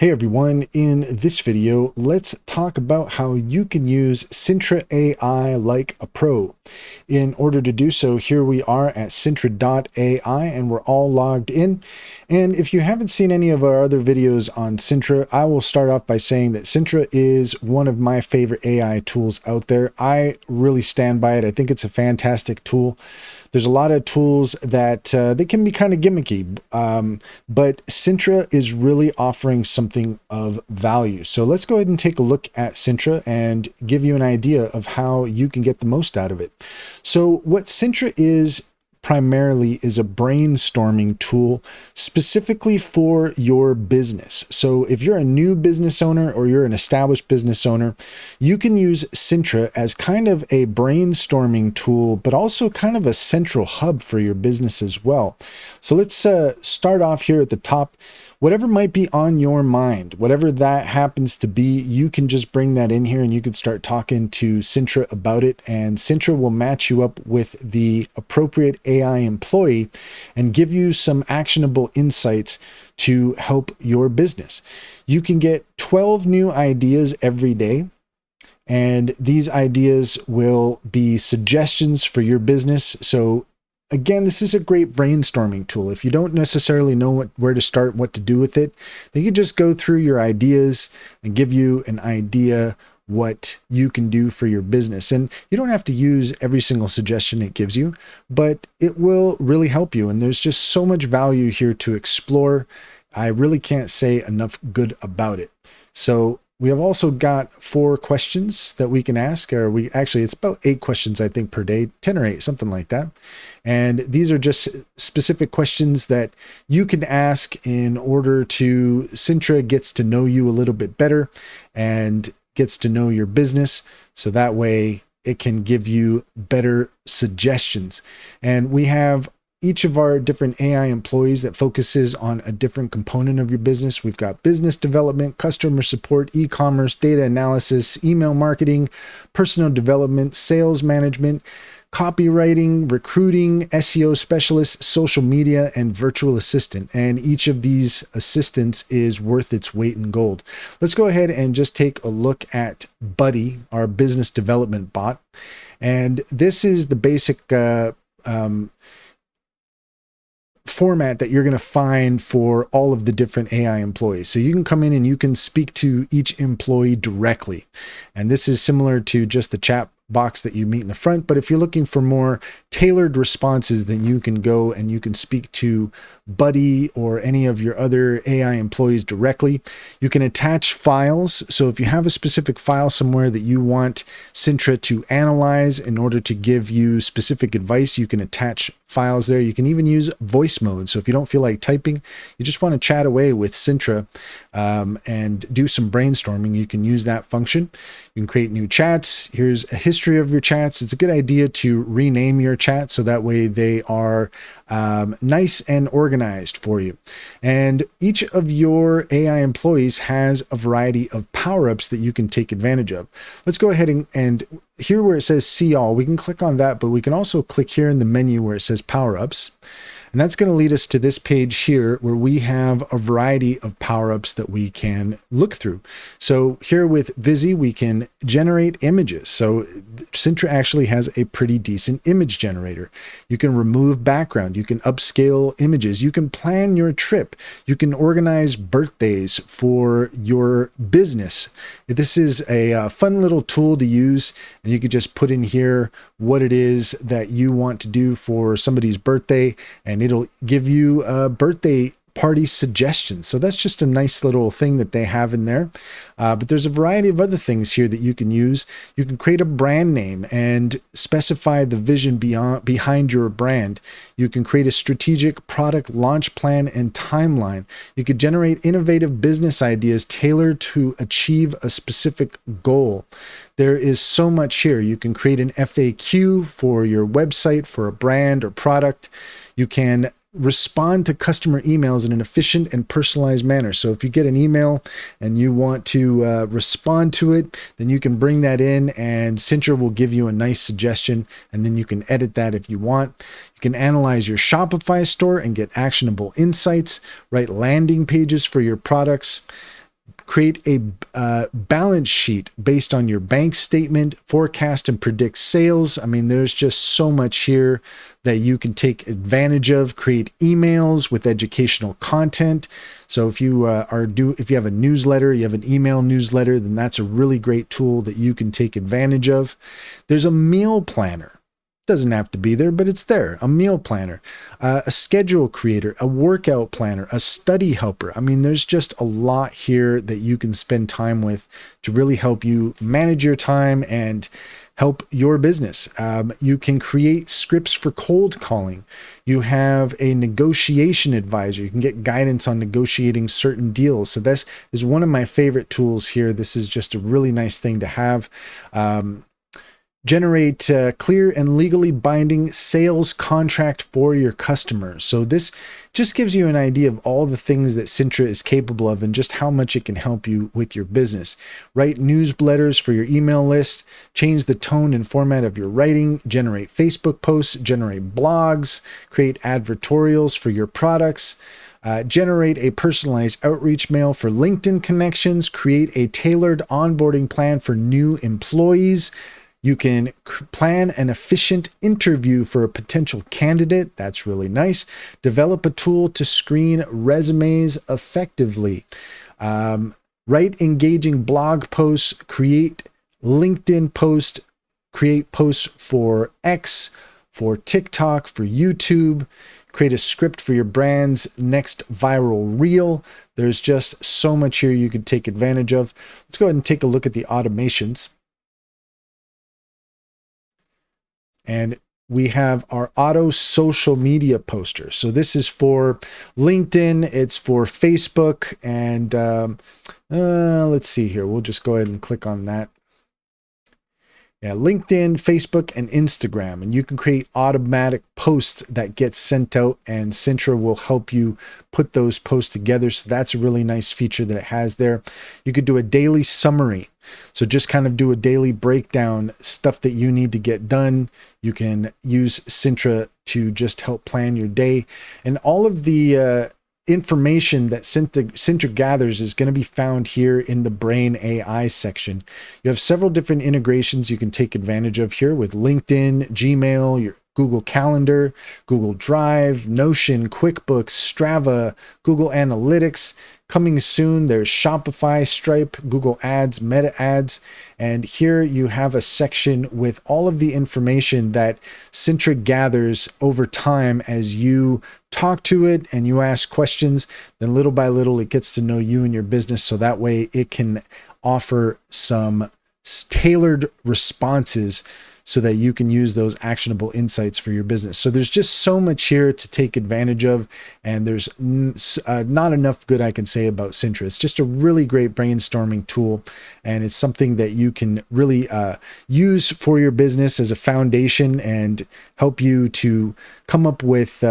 Hey everyone, in this video, let's talk about how you can use Sintra AI like a pro. In order to do so, here we are at Sintra.ai and we're all logged in. And if you haven't seen any of our other videos on Sintra, I will start off by saying that Sintra is one of my favorite AI tools out there. I really stand by it. I think it's a fantastic tool. There's a lot of tools that they can be kind of gimmicky, but Sintra is really offering something of value. So let's go ahead and take a look at Sintra and give you an idea of how you can get the most out of it. So what Sintra is primarily is a brainstorming tool specifically for your business. So if you're a new business owner or you're an established business owner, you can use Sintra as kind of a brainstorming tool, but also kind of a central hub for your business as well. So let's start off here at the top. Whatever might be on your mind, whatever that happens to be, you can just bring that in here and you can start talking to Sintra about it, and Sintra will match you up with the appropriate AI employee and give you some actionable insights to help your business. You can get 12 new ideas every day, and these ideas will be suggestions for your business. So again, this is a great brainstorming tool. If you don't necessarily know where to start, what to do with it, then you can just go through your ideas and give you an idea what you can do for your business. And you don't have to use every single suggestion it gives you, but it will really help you. And there's just so much value here to explore. I really can't say enough good about it. So we have also got 4 questions that we can ask, or it's about 8 questions, I think, per day, 10 or 8, something like that. And these are just specific questions that you can ask in order to Sintra gets to know you a little bit better and gets to know your business. So that way it can give you better suggestions. And we have each of our different AI employees that focuses on a different component of your business. We've got business development, customer support, e-commerce, data analysis, email marketing, personal development, sales management, copywriting, recruiting, SEO specialist, social media, and virtual assistant. And each of these assistants is worth its weight in gold. Let's go ahead and just take a look at Buddy, our business development bot. And this is the basic format that you're going to find for all of the different AI employees. So you can come in and you can speak to each employee directly. And this is similar to just the chat box that you meet in the front. But if you're looking for more tailored responses, then you can go and you can speak to Buddy or any of your other AI employees directly. You can attach files. So if you have a specific file somewhere that you want Sintra to analyze in order to give you specific advice, you can attach files there. You can even use voice mode. So if you don't feel like typing, you just want to chat away with Sintra and do some brainstorming, you can use that function. You can create new chats. Here's a history of your chats. It's a good idea to rename your chats so that way they are nice and organized for you. And each of your AI employees has a variety of power-ups that you can take advantage of. Let's go ahead and here where it says see all, we can click on that, but we can also click here in the menu where it says power-ups. And that's going to lead us to this page here where we have a variety of power-ups that we can look through. So here with Visi, we can generate images. So Sintra actually has a pretty decent image generator. You can remove background. You can upscale images. You can plan your trip. You can organize birthdays for your business. This is a fun little tool to use, and you could just put in here what it is that you want to do for somebody's birthday, and it'll give you a birthday party suggestions. So that's just a nice little thing that they have in there. But there's a variety of other things here that you can use. You can create a brand name and specify the vision behind your brand. You can create a strategic product launch plan and timeline. You could generate innovative business ideas tailored to achieve a specific goal. There is so much here. You can create an FAQ for your website for a brand or product. You can respond to customer emails in an efficient and personalized manner. So if you get an email and you want to respond to it, then you can bring that in and Sintra will give you a nice suggestion, and then you can edit that if you want. You can analyze your Shopify store and get actionable insights, write landing pages for your products, create a balance sheet based on your bank statement, forecast and predict sales. I mean, there's just so much here that you can take advantage of. Create emails with educational content. So if you if you have a newsletter, you have an email newsletter, then that's a really great tool that you can take advantage of. There's a meal planner. Doesn't have to be there, but it's there. A meal planner, a schedule creator, a workout planner, a study helper. I mean, there's just a lot here that you can spend time with to really help you manage your time and help your business. You can create scripts for cold calling. You have a negotiation advisor. You can get guidance on negotiating certain deals. So this is one of my favorite tools here. This is just a really nice thing to have. Generate clear and legally binding sales contract for your customers. So this just gives you an idea of all the things that Sintra is capable of and just how much it can help you with your business. Write newsletters for your email list, change the tone and format of your writing, generate Facebook posts, generate blogs, create advertorials for your products, generate a personalized outreach mail for LinkedIn connections, create a tailored onboarding plan for new employees. You can plan an efficient interview for a potential candidate. That's really nice. Develop a tool to screen resumes effectively. Write engaging blog posts, create LinkedIn posts, create posts for X, for TikTok, for YouTube, create a script for your brand's next viral reel. There's just so much here you could take advantage of. Let's go ahead and take a look at the automations. And we have our auto social media poster. So this is for LinkedIn, it's for Facebook, and let's see here. We'll just go ahead and click on that. Yeah, LinkedIn, Facebook, and Instagram. And you can create automatic posts that get sent out, and Sintra will help you put those posts together. So that's a really nice feature that it has there. You could do a daily summary. So just kind of do a daily breakdown, stuff that you need to get done. You can use Sintra to just help plan your day. And all of the information that Sintra gathers is going to be found here in the Brain AI section. You have several different integrations you can take advantage of here with LinkedIn, Gmail, your Google Calendar, Google Drive, Notion, QuickBooks, Strava, Google Analytics. Coming soon, there's Shopify, Stripe, Google Ads, Meta Ads, and here you have a section with all of the information that Sintra gathers over time as you talk to it and you ask questions. Then little by little, it gets to know you and your business, so that way it can offer some tailored responses so that you can use those actionable insights for your business. So there's just so much here to take advantage of, and there's not enough good I can say about Sintra. It's just a really great brainstorming tool, and it's something that you can really use for your business as a foundation and help you to come up with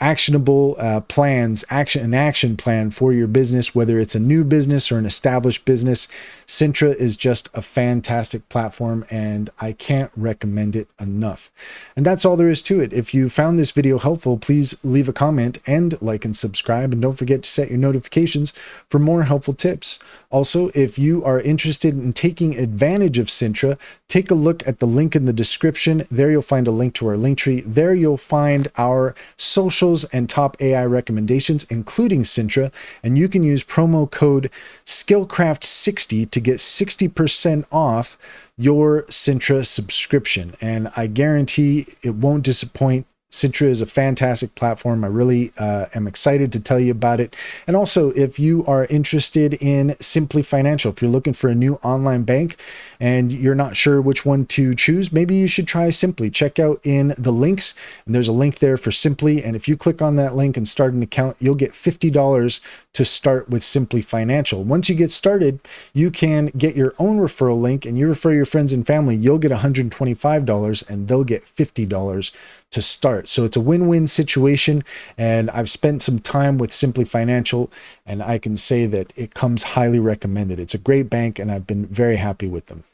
actionable plans, an action plan for your business, whether it's a new business or an established business. Sintra is just a fantastic platform, and I can't recommend it enough. And that's all there is to it. If you found this video helpful, please leave a comment and like and subscribe, and don't forget to set your notifications for more helpful tips. Also, if you are interested in taking advantage of Sintra, take a look at the link in the description. There you'll find a link to our link tree. There you'll find our socials and top AI recommendations, including Sintra, and you can use promo code SKILLCRAFT60 to get 60% off your Sintra subscription. And I guarantee it won't disappoint. Sintra is a fantastic platform. I really am excited to tell you about it. And also, if you are interested in Simply Financial, if you're looking for a new online bank and you're not sure which one to choose, maybe you should try Simply. Check out in the links, and there's a link there for Simply. And if you click on that link and start an account, you'll get $50 to start with Simply Financial. Once you get started, you can get your own referral link, and you refer your friends and family, you'll get $125 and they'll get $50 to start. So it's a win-win situation, and I've spent some time with Simply Financial, and I can say that it comes highly recommended. It's a great bank, and I've been very happy with them.